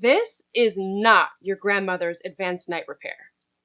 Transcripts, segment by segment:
This is not your grandmother's advanced night repair.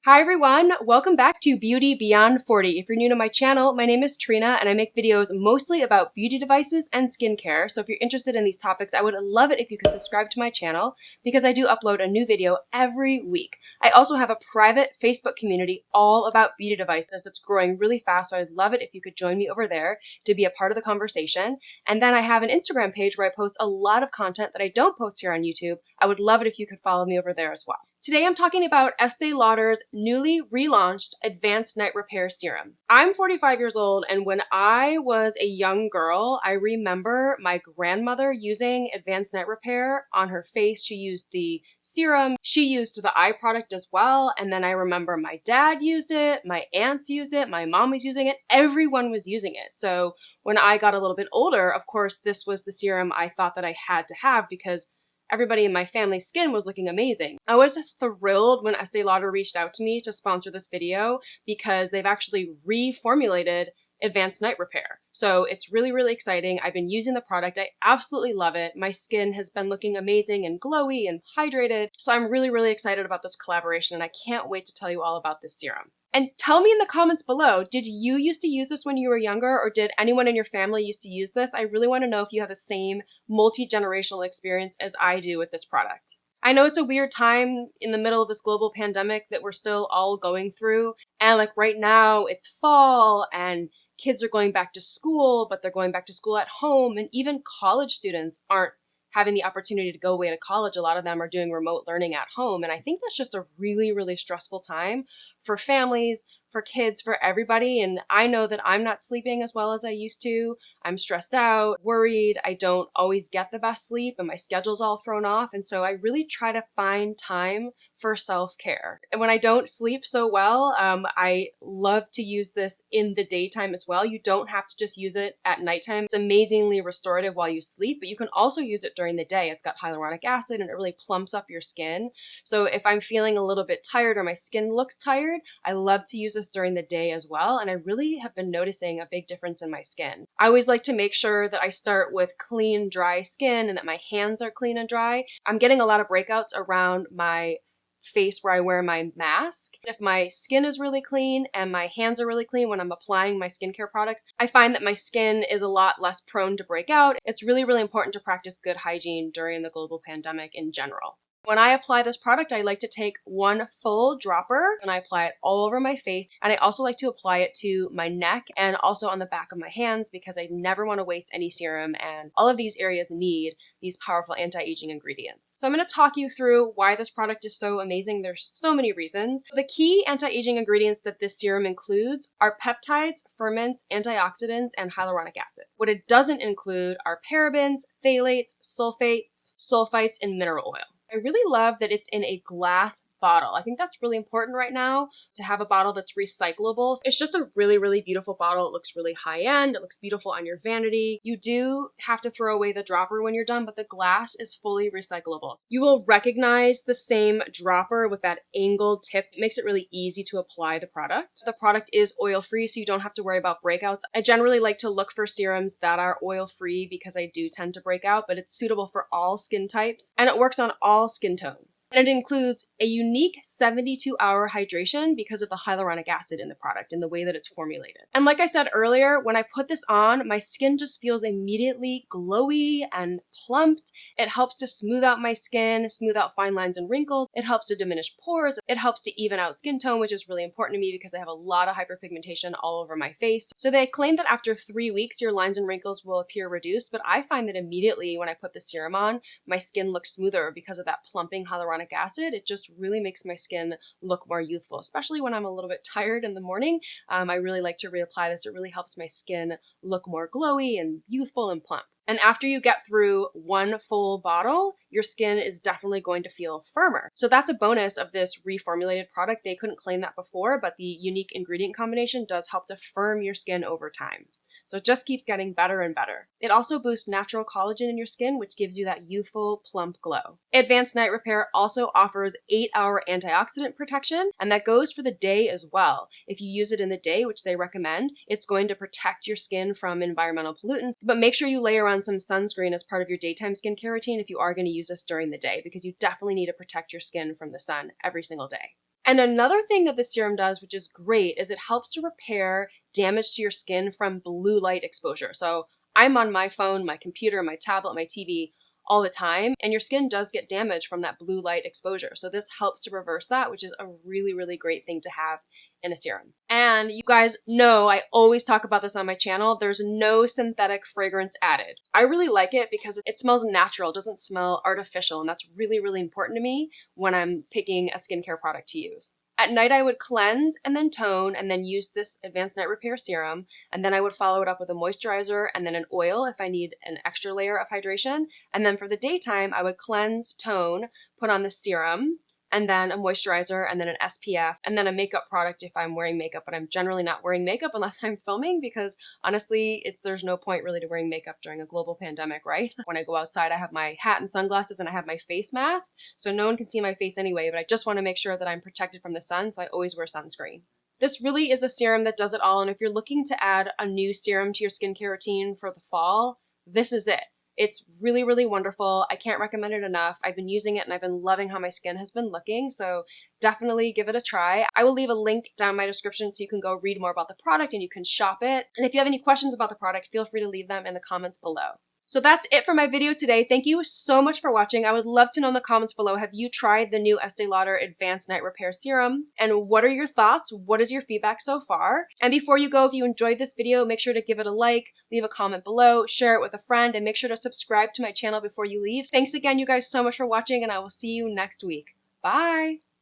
Hi everyone, welcome back to Beauty Beyond 40. If you're new to my channel, my name is Trina and I make videos mostly about beauty devices and skincare. So if you're interested in these topics, I would love it if you could subscribe to my channel because I do upload a new video every week. I also have a private Facebook community all about beauty devices that's growing really fast, so I'd love it if you could join me over there to be a part of the conversation. And then I have an Instagram page where I post a lot of content that I don't post here on YouTube. I would love it if you could follow me over there as well. Today I'm talking about Estee Lauder's newly relaunched Advanced Night Repair Serum. I'm 45 years old, and when I was a young girl, I remember my grandmother using Advanced Night Repair on her face. She used the serum, she used the eye product as well, and then I remember my dad used it, my aunts used it, my mom was using it, everyone was using it. So when I got a little bit older, of course, this was the serum I thought that I had to have because everybody in my family's skin was looking amazing. I was thrilled when Estee Lauder reached out to me to sponsor this video because they've actually reformulated Advanced Night Repair. So it's really, really exciting. I've been using the product. I absolutely love it. My skin has been looking amazing and glowy and hydrated. So I'm really, really excited about this collaboration and I can't wait to tell you all about this serum. And tell me in the comments below, did you used to use this when you were younger, or did anyone in your family used to use this? I really want to know if you have the same multi-generational experience as I do with this product. I know it's a weird time in the middle of this global pandemic that we're still all going through. And like right now it's fall and kids are going back to school, but they're going back to school at home. And even college students aren't having the opportunity to go away to college. A lot of them are doing remote learning at home. And I think that's just a really, really stressful time for families, for kids, for everybody. And I know that I'm not sleeping as well as I used to. I'm stressed out, worried. I don't always get the best sleep and my schedule's all thrown off. And so I really try to find time for self-care. And when I don't sleep so well, I love to use this in the daytime as well. You don't have to just use it at nighttime. It's amazingly restorative while you sleep, but you can also use it during the day. It's got hyaluronic acid and it really plumps up your skin. So if I'm feeling a little bit tired or my skin looks tired, I love to use this during the day as well. And I really have been noticing a big difference in my skin. I always like to make sure that I start with clean, dry skin and that my hands are clean and dry. I'm getting a lot of breakouts around my face where I wear my mask. If my skin is really clean and my hands are really clean when I'm applying my skincare products, I find that my skin is a lot less prone to break out. It's really, really important to practice good hygiene during the global pandemic in general. When I apply this product, I like to take one full dropper and I apply it all over my face. And I also like to apply it to my neck and also on the back of my hands because I never want to waste any serum, and all of these areas need these powerful anti-aging ingredients. So I'm going to talk you through why this product is so amazing. There's so many reasons. The key anti-aging ingredients that this serum includes are peptides, ferments, antioxidants, and hyaluronic acid. What it doesn't include are parabens, phthalates, sulfates, sulfites, and mineral oil. I really love that it's in a glass bottle. I think that's really important right now to have a bottle that's recyclable. It's just a really, really beautiful bottle. It looks really high end. It looks beautiful on your vanity. You do have to throw away the dropper when you're done, but the glass is fully recyclable. You will recognize the same dropper with that angled tip. It makes it really easy to apply the product. The product is oil-free, so you don't have to worry about breakouts. I generally like to look for serums that are oil-free because I do tend to break out, but it's suitable for all skin types and it works on all skin tones. And it includes a unique 72-hour hydration because of the hyaluronic acid in the product and the way that it's formulated. And like I said earlier, when I put this on, my skin just feels immediately glowy and plumped. It helps to smooth out my skin, smooth out fine lines and wrinkles. It helps to diminish pores. It helps to even out skin tone, which is really important to me because I have a lot of hyperpigmentation all over my face. So they claim that after 3 weeks, your lines and wrinkles will appear reduced, but I find that immediately when I put the serum on, my skin looks smoother because of that plumping hyaluronic acid. It just really makes my skin look more youthful, especially when I'm a little bit tired in the morning. I really like to reapply this. It really helps my skin look more glowy and youthful and plump. And after you get through one full bottle, your skin is definitely going to feel firmer. So that's a bonus of this reformulated product. They couldn't claim that before, but the unique ingredient combination does help to firm your skin over time. So it just keeps getting better and better. It also boosts natural collagen in your skin, which gives you that youthful, plump glow. Advanced Night Repair also offers 8-hour antioxidant protection, and that goes for the day as well. If you use it in the day, which they recommend, it's going to protect your skin from environmental pollutants, but make sure you layer on some sunscreen as part of your daytime skincare routine if you are going to use this during the day, because you definitely need to protect your skin from the sun every single day. And another thing that the serum does, which is great, is it helps to repair damage to your skin from blue light exposure. So I'm on my phone, my computer, my tablet, my TV all the time, and your skin does get damaged from that blue light exposure. So this helps to reverse that, which is a really, really great thing to have in a serum. And you guys know I always talk about this on my channel. There's no synthetic fragrance added. I really like it because it smells natural, doesn't smell artificial, and that's really, really important to me when I'm picking a skincare product to use. At night, I would cleanse and then tone and then use this Advanced Night Repair serum. And then I would follow it up with a moisturizer and then an oil if I need an extra layer of hydration. And then for the daytime, I would cleanse, tone, put on the serum, and then a moisturizer, and then an SPF, and then a makeup product if I'm wearing makeup, but I'm generally not wearing makeup unless I'm filming because honestly, there's no point really to wearing makeup during a global pandemic, right? When I go outside, I have my hat and sunglasses and I have my face mask, so no one can see my face anyway, but I just want to make sure that I'm protected from the sun, so I always wear sunscreen. This really is a serum that does it all, and if you're looking to add a new serum to your skincare routine for the fall, this is it. It's really, really wonderful. I can't recommend it enough. I've been using it and I've been loving how my skin has been looking, so definitely give it a try. I will leave a link down in my description so you can go read more about the product and you can shop it. And if you have any questions about the product, feel free to leave them in the comments below. So that's it for my video today. Thank you so much for watching. I would love to know in the comments below, have you tried the new Estee Lauder Advanced Night Repair Serum? And what are your thoughts? What is your feedback so far? And before you go, if you enjoyed this video, make sure to give it a like, leave a comment below, share it with a friend, and make sure to subscribe to my channel before you leave. Thanks again, you guys, so much for watching, and I will see you next week. Bye!